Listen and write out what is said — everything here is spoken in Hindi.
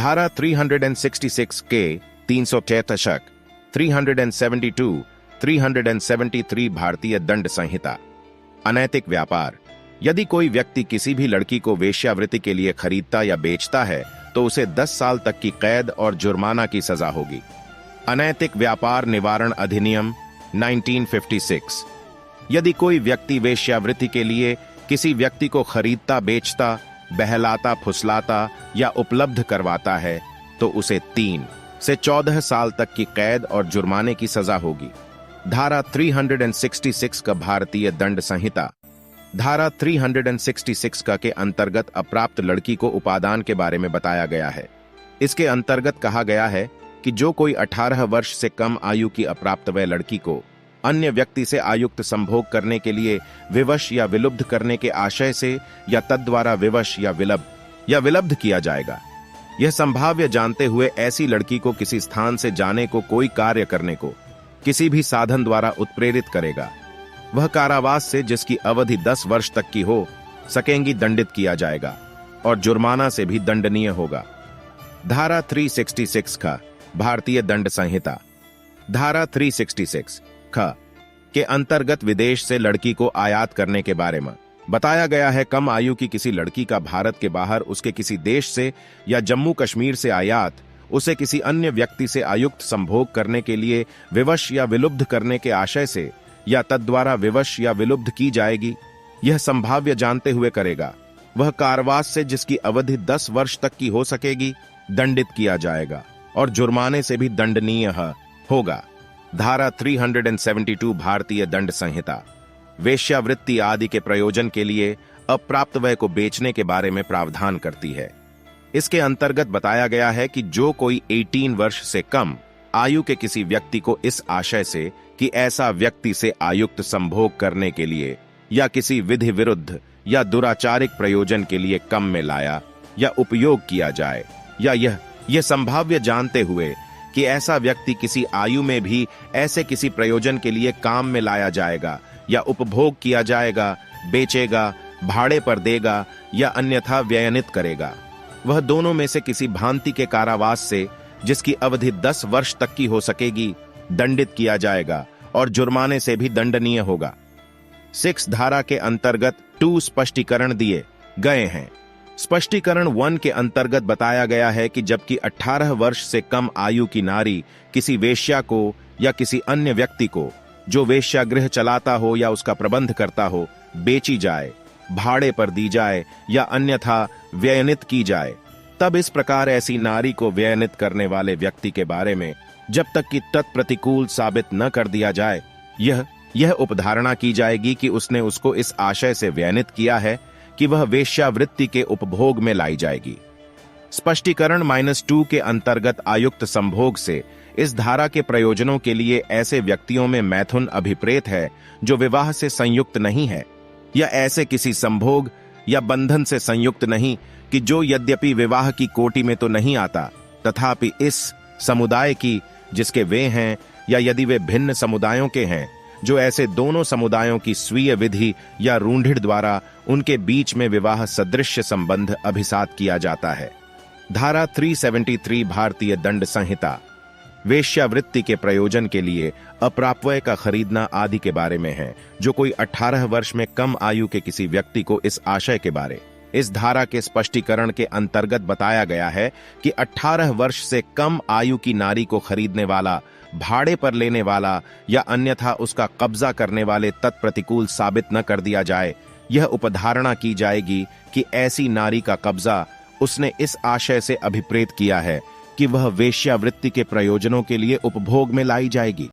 धारा 366 के 363, 372, 373 भारतीय दंड संहिता। अनैतिक व्यापार। यदि कोई व्यक्ति किसी भी लड़की को वेश्यावृत्ति के लिए खरीदता या बेचता है तो उसे 10 साल तक की कैद और जुर्माना की सजा होगी। अनैतिक व्यापार निवारण अधिनियम 1956। यदि कोई व्यक्ति वेश्यावृत्ति के लिए किसी व्यक्ति को खरीदता, बेचता, बहलाता, फुसलाता या उपलब्ध करवाता है तो उसे 3 से 14 साल तक की कैद और जुर्माने की सजा होगी। धारा 366 का भारतीय दंड संहिता। धारा 366 का के अंतर्गत अप्राप्त लड़की को उपादान के बारे में बताया गया है। इसके अंतर्गत कहा गया है कि जो कोई 18 वर्ष से कम आयु की अप्राप्त वय लड़की को अन्य व्यक्ति से आयुक्त संभोग करने के लिए विवश या विलुब्ध करने के आशय से या तद्वारा विवश या विलब्ध किया जाएगा, यह संभाव्य जानते हुए ऐसी लड़की को किसी स्थान से जाने को, कोई कार्य करने को किसी भी साधन द्वारा उत्प्रेरित करेगा, वह कारावास से जिसकी अवधि 10 वर्ष तक की हो सकेंगी दंडित किया जाएगा और जुर्माना से भी दंडनीय होगा। धारा 366 का भारतीय दंड संहिता। धारा 366 के अंतर्गत विदेश से लड़की को आयात करने के बारे में बताया गया है। कम आयु की किसी लड़की का भारत के बाहर उसके किसी देश से या जम्मू कश्मीर से आयात उसे किसी अन्य व्यक्ति से आयुक्त संभोग करने के लिए विवश या विलुब्ध करने के आशय से या तद्वारा विवश या विलुब्ध की जाएगी, यह संभाव्य जानते हुए करेगा, वह कारावास से जिसकी अवधि 10 वर्ष तक की हो सकेगी दंडित किया जाएगा और जुर्माने से भी दंडनीय होगा। धारा 372 भारतीय दंड संहिता। वेश्यावृत्ति आदि के प्रयोजन के लिए अप्राप्त वय को बेचने के बारे में प्रावधान करती है। इसके अंतर्गत बताया गया है कि जो कोई 18 वर्ष से कम आयु के किसी व्यक्ति को इस आशय से कि ऐसा व्यक्ति से आयुक्त संभोग करने के लिए या किसी विधि विरुद्ध या दुराचारिक प्रयोजन के लिए कम में लाया या उपयोग किया जाए, या यह संभाव्य जानते हुए कि ऐसा व्यक्ति किसी आयु में भी ऐसे किसी प्रयोजन के लिए काम में लाया जाएगा या उपभोग किया जाएगा, बेचेगा, भाड़े पर देगा या अन्यथा व्ययनित करेगा, वह दोनों में से किसी भांति के कारावास से जिसकी अवधि 10 वर्ष तक की हो सकेगी दंडित किया जाएगा और जुर्माने से भी दंडनीय होगा। 6 धारा के अंतर्गत 2 स्पष्टीकरण दिए गए हैं। स्पष्टीकरण 1 के अंतर्गत बताया गया है कि जबकि 18 वर्ष से कम आयु की नारी किसी वेश्या को या किसी अन्य व्यक्ति को जो वेश्यागृह चलाता हो या उसका प्रबंध करता हो बेची जाए, भाड़े पर दी जाए या अन्यथा व्ययनित की जाए, तब इस प्रकार ऐसी नारी को व्ययनित करने वाले व्यक्ति के बारे में जब तक कि तत्प्रतिकूल साबित न कर दिया जाए, यह उपधारणा की जाएगी कि उसने उसको इस आशय से व्ययनित किया है कि वह वेश्यावृत्ति के उपभोग में लाई जाएगी। स्पष्टीकरण -2 के अंतर्गत आयुक्त संभोग से इस धारा के प्रयोजनों के लिए ऐसे व्यक्तियों में मैथुन अभिप्रेत है जो विवाह से संयुक्त नहीं है या ऐसे किसी संभोग या बंधन से संयुक्त नहीं कि जो यद्यपि विवाह की कोटि में तो नहीं आता तथापि इस समुदाय की जिसके वे हैं, या यदि वे भिन्न समुदायों के हैं जो ऐसे दोनों समुदायों की स्वीय विधि या रूंढिड़ द्वारा उनके बीच में विवाह सदृश संबंध अभिसात किया जाता है। धारा 373 भारतीय दंड संहिता। वेश्यावृत्ति के प्रयोजन के लिए अप्राप्य का खरीदना आदि के बारे में है। जो कोई 18 वर्ष में कम आयु के किसी व्यक्ति को इस आशय के बारे इस धारा के स्पष्टीकरण के अंतर्गत बताया गया है कि 18 वर्ष से कम आयु की नारी को खरीदने वाला, भाड़े पर लेने वाला या अन्यथा उसका कब्जा करने वाले तत्प्रतिकूल साबित न कर दिया जाए, यह उपधारणा की जाएगी कि ऐसी नारी का कब्जा उसने इस आशय से अभिप्रेत किया है कि वह वेश्यावृत्ति के प्रयोजनों के लिए उपभोग में लाई जाएगी।